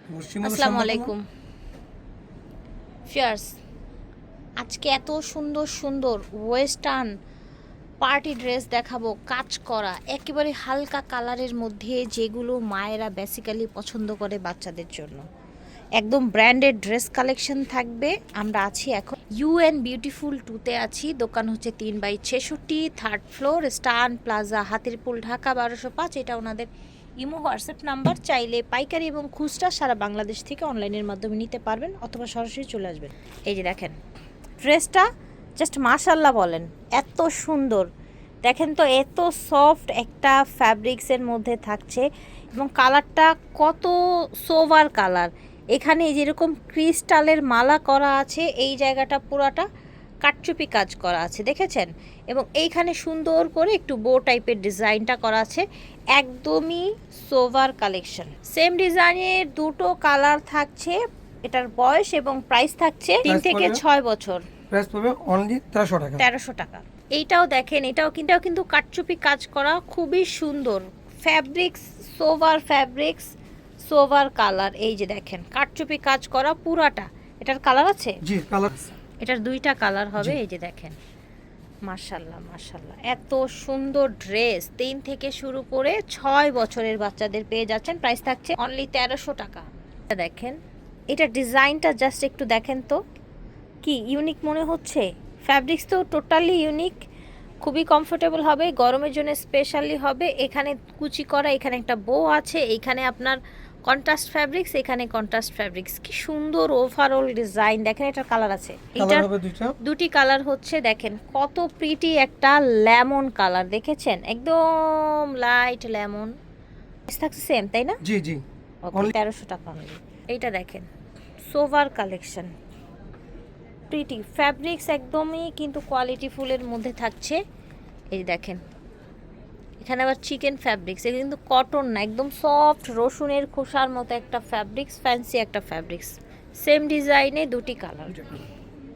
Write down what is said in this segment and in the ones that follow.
আসসালামু আলাইকুম ফিয়ার্স। আজকে এত সুন্দর সুন্দর ওয়েস্টার্ন পার্টি ড্রেস দেখাবো, কাজ করা একেবারে হালকা কালারের মধ্যে, যেগুলো মায়েরা বেসিক্যালি পছন্দ করে বাচ্চাদের জন্য। একদম ব্র্যান্ডেড ড্রেস কালেকশন থাকবে। আমরা আছি এখন ইউএন বিউটিফুল 2-তে আছি। দোকান হচ্ছে 3/66, 3rd ফ্লোর, স্টান প্লাজা, হাতিরপুল, ঢাকা 1205। এটা ওনাদের ইমো হোয়াটসঅ্যাপ নাম্বার। চাইলে পাইকারি এবং খুচরা সারা বাংলাদেশ থেকে অনলাইনের মাধ্যমে নিতে পারবেন, অথবা সরাসরি চলে আসবেন। এই যে দেখেন ড্রেসটা, জাস্ট মাশাল্লাহ বলেন, এত সুন্দর। দেখেন তো, এত সফট একটা ফ্যাব্রিক্সের মধ্যে থাকছে, এবং কালারটা কত সোভার কালার। এখানে যেরকম ক্রিস্টালের মালা করা আছে, এই জায়গাটা পুরাটা কাটচুপি কাজ করা আছে, দেখেছেন? এবং এইখানে সুন্দর করে একটু বো টাইপের ডিজাইনটা করা আছে। একদমই সোভার কালেকশন। সেম ডিজাইনের দুটো কালার থাকছে। এটার বয়স এবং প্রাইস থাকছে 3 থেকে 6 বছর। প্রাইস পাবে অনলি 1300 টাকা। 1300 টাকা। এইটাও দেখেন, এটাও কিন্তু কাটচুপি কাজ করা, খুবই সুন্দর fabrics, sober fabrics, sober colour. এই যে দেখেন কাটচুপি কাজ করা পুরাটা। এটার কালার আছে? জি, কালার। এটার দুইটা কালার হবে। এই যে দেখেন, মাশাল্লাহ মাশাল্লাহ, এত সুন্দর ড্রেস। 3 থেকে শুরু করে 6 বছরের বাচ্চাদের পেয়ে যাচ্ছেন। প্রাইস থাকছে অনলি 1300 টাকা। দেখেন এটা ডিজাইনটা, জাস্ট একটু দেখেন তো, কি ইউনিক মনে হচ্ছে। ফ্যাব্রিক্স তো টোটালি ইউনিক, খুবই কমফোর্টেবল হবে, গরমের জন্য স্পেশালি হবে। এখানে কুচি করা, এখানে একটা বো আছে, এইখানে আপনার কন্ট্রাস্ট ফ্যাব্রিক্স, এখানে কন্ট্রাস্ট ফ্যাব্রিক্স। কি সুন্দর ওভারঅল ডিজাইন। দেখেন এটার কালার আছে, কালার হবে দুটি কালার হচ্ছে। দেখেন কত প্রিটি একটা লেমন কালার, দেখেছেন? একদম লাইট লেমন। থাকছে সেম, তাই না? জি জি, ওকে, 1300 টাকা অনলি। এইটা দেখেন সোভার কালেকশন, প্রিটি ফ্যাব্রিক্স, একদমই কিন্তু কোয়ালিটি ফুলের মধ্যে থাকছে। এই দেখেন এখানে আবার চিকেন ফ্যাব্রিক্স, এটা কিন্তু কটন না, একদম সফট রসুনের খোসার মতো একটা ফ্যাব্রিক্স, ফ্যান্সি একটা ফ্যাব্রিক্স। সেম ডিজাইনে দুটি কালার।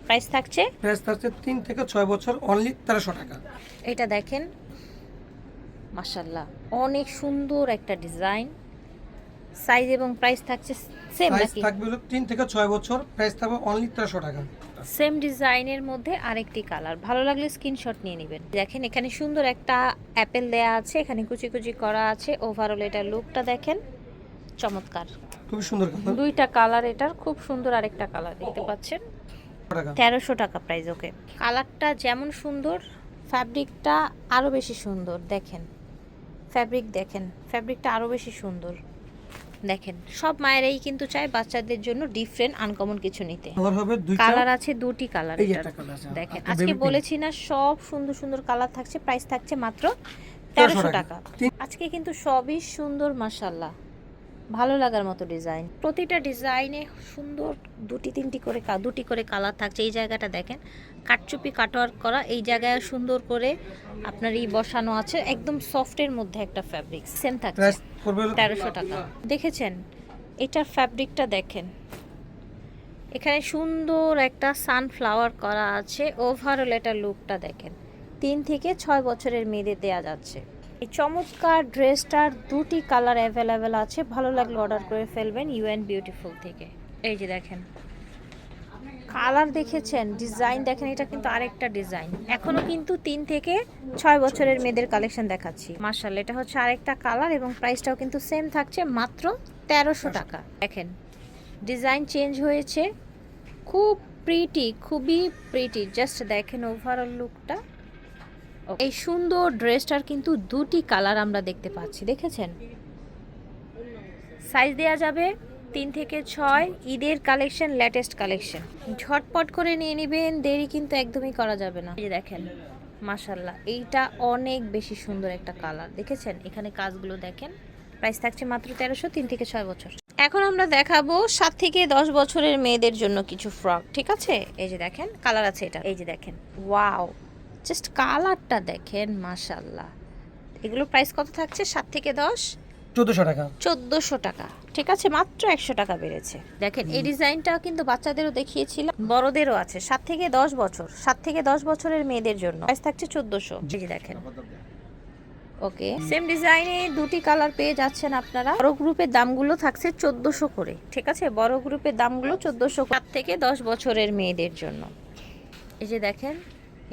প্রাইস থাকছে 3 থেকে 6 বছর অনলি 1300 টাকা। এটা দেখেন মাশাল্লাহ, অনেক সুন্দর একটা ডিজাইন। সাইজ এবং প্রাইস থাকছে সেম প্রাইস নাকি? থাকবে 3 থেকে 6 বছর, প্রাইস থাকবে অনলি 1300 টাকা। সেম ডিজাইনের মধ্যে আরেকটি কালার। ভালো লাগলে স্ক্রিনশট নিয়ে নেবেন। দেখেন এখানে সুন্দর একটা অ্যাপেল দেয়া আছে, এখানে কুচি কুচি করা আছে। ওভারঅল এটা লুকটা দেখেন, চমৎকার, খুব সুন্দর কালার। দুইটা কালার এটার, খুব সুন্দর আরেকটা কালার দেখতে পাচ্ছেন। 1300 টাকা প্রাইস। ওকে, কালারটা যেমন সুন্দর, ফ্যাব্রিকটা আরো বেশি সুন্দর। দেখেন ফ্যাব্রিক, দেখেন ফ্যাব্রিকটা আরো বেশি সুন্দর। দেখেন সব মায়েরাই কিন্তু চায় বাচ্চাদের জন্য ডিফারেন্ট আনকমন কিছু নিতে। কালার হবে দুইটা, কালার আছে দুটি কালার। এই একটা কালার আছে। দেখেন একটা আজকে baby বলেছি না, সব সুন্দর সুন্দর কালার থাকছে। প্রাইস থাকছে মাত্র 1300 টাকা। আজকে কিন্তু সবই সুন্দর মাশাআল্লাহ, ভালো লাগার মতো ডিজাইন। প্রতিটা ডিজাইনে সুন্দর দুটি করে কালার থাকছে। এই জায়গাটা দেখেন কাটচুপি কাটওয়ার্ক করা, এই জায়গায় সুন্দর করে আপনার এই বসানো আছে, একদম সফটের মধ্যে একটা ফ্যাব্রিক। সেম থাকছে প্রাইস পড়বে 1300 টাকা। দেখেছেন এটার ফ্যাব্রিকটা দেখেন, এখানে সুন্দর একটা সানফ্লাওয়ার করা আছে। ওভারঅল এটা লুকটা দেখেন, 3 থেকে 6 বছরের মেয়েদের দেয়া যাচ্ছে। এই চমৎকার ড্রেসটার দুটি কালার অ্যাভেলেবেল আছে। ভালো লাগলে অর্ডার করে ফেলবেন ইউএন বিউটিফুল থেকে। এই যে দেখেন কালার দেখেছেন, ডিজাইন দেখেন, এটা কিন্তু আরেকটা ডিজাইন। এখনো কিন্তু 3 থেকে 6 বছরের মেয়েদের কালেকশন দেখাচ্ছি। মাশাআল্লাহ, এটা হচ্ছে আরেকটা কালার, এবং প্রাইসটাও কিন্তু সেম থাকছে মাত্র 1300 টাকা। দেখেন ডিজাইন চেঞ্জ হয়েছে, খুব প্রিটি, খুবই প্রিটি। জাস্ট দেখেন ওভারঅল লুকটা। এই সুন্দর ড্রেসটার কিন্তু দুটি কালার আমরা দেখতে পাচ্ছি, দেখেছেন? সাইজ দেয়া যাবে 3 থেকে 6। ঈদের কালেকশন, লেটেস্ট কালেকশন, ঝটপট করে নিয়ে নেবেন, দেরি কিন্তু একদমই করা যাবে না। এই যে দেখেন মাশাআল্লাহ, এইটা অনেক বেশি সুন্দর একটা কালার, দেখেছেন? এখানে কাজগুলো দেখেন। প্রাইস থাকছে মাত্র 1300, 3 থেকে 6 বছর। এখন আমরা দেখাবো 7 থেকে 10 বছরের মেয়েদের জন্য কিছু ফ্রক, ঠিক আছে? এই যে দেখেন কালার আছে এটা। এই যে দেখেন, ওয়াও, জাস্ট কালারটা দেখেন মাশাআল্লাহ। এগুলো প্রাইস কত থাকছে? 7 থেকে 10 1400 টাকা। 1400 টাকা, ঠিক আছে? মাত্র 100 টাকা বেড়েছে। দেখেন এই ডিজাইনটা কিন্তু বাচ্চাদেরও দেখিয়েছিলাম, বড়দেরও আছে। 7 থেকে 10 বছর, 7 থেকে 10 বছরের মেয়েদের জন্য প্রাইস থাকছে 1400। এই যে দেখেন ওকে, সেম ডিজাইনে দুটি কালার পেয়ে যাচ্ছেন আপনারা। বড় গ্রুপের দামগুলো থাকছে 1400 করে, ঠিক আছে? বড় গ্রুপের দামগুলো 1400, 7 থেকে 10 বছরের মেয়েদের জন্য। এই যে দেখেন,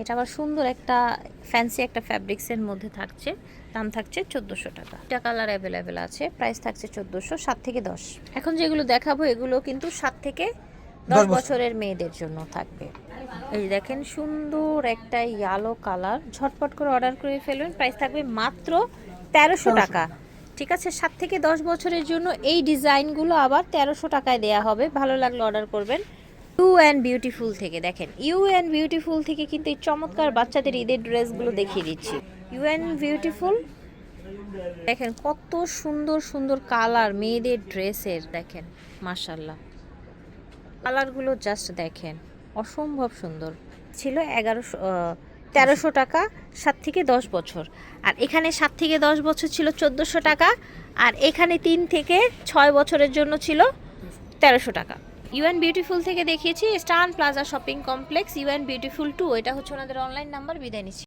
এটা আবার সুন্দর একটা ফ্যান্সি একটা ফ্যাব্রিক্সের মধ্যে থাকছে, দাম থাকছে 1400 টাকা। এটা কালার অ্যাভেলেবেল আছে, প্রাইস থাকছে 1400, 7 থেকে 10। এখন যেগুলো দেখাবো এগুলো কিন্তু 7 থেকে 10 বছরের মেয়েদের জন্য থাকবে। এই যে দেখেন, সুন্দর একটা ইয়েলো কালার, ঝটপট করে অর্ডার করে ফেলবেন। প্রাইস থাকবে মাত্র 1300 টাকা, ঠিক আছে? 7 থেকে 10 বছরের জন্য এই ডিজাইনগুলো আবার 1300 টাকায় দেয়া হবে। ভালো লাগলে অর্ডার করবেন। ইউ অ্যান্ড বিউটিফুল থেকে দেখেন, ইউ অ্যান্ড বিউটিফুল থেকে কিন্তু এই চমৎকার বাচ্চাদের ঈদের ড্রেসগুলো দেখিয়ে দিচ্ছি। ইউ অ্যান্ড বিউটিফুল দেখেন কত সুন্দর সুন্দর কালার মেয়েদের ড্রেসের, দেখেন মাশাল্লাহ কালারগুলো জাস্ট দেখেন, অসম্ভব সুন্দর। ছিল 1300 টাকা 7 থেকে 10 বছর, আর এখানে 7 থেকে 10 বছর ছিল 1400 টাকা, আর এখানে 3 থেকে 6 বছরের জন্য ছিল 1300 টাকা। ইউএন বিউটিফুল থেকে দেখিয়েছি স্টান plaza shopping complex, UN beautiful 2, এটা হচ্ছে ওনাদের অনলাইন নাম্বার। বিদায় নিচ্ছি।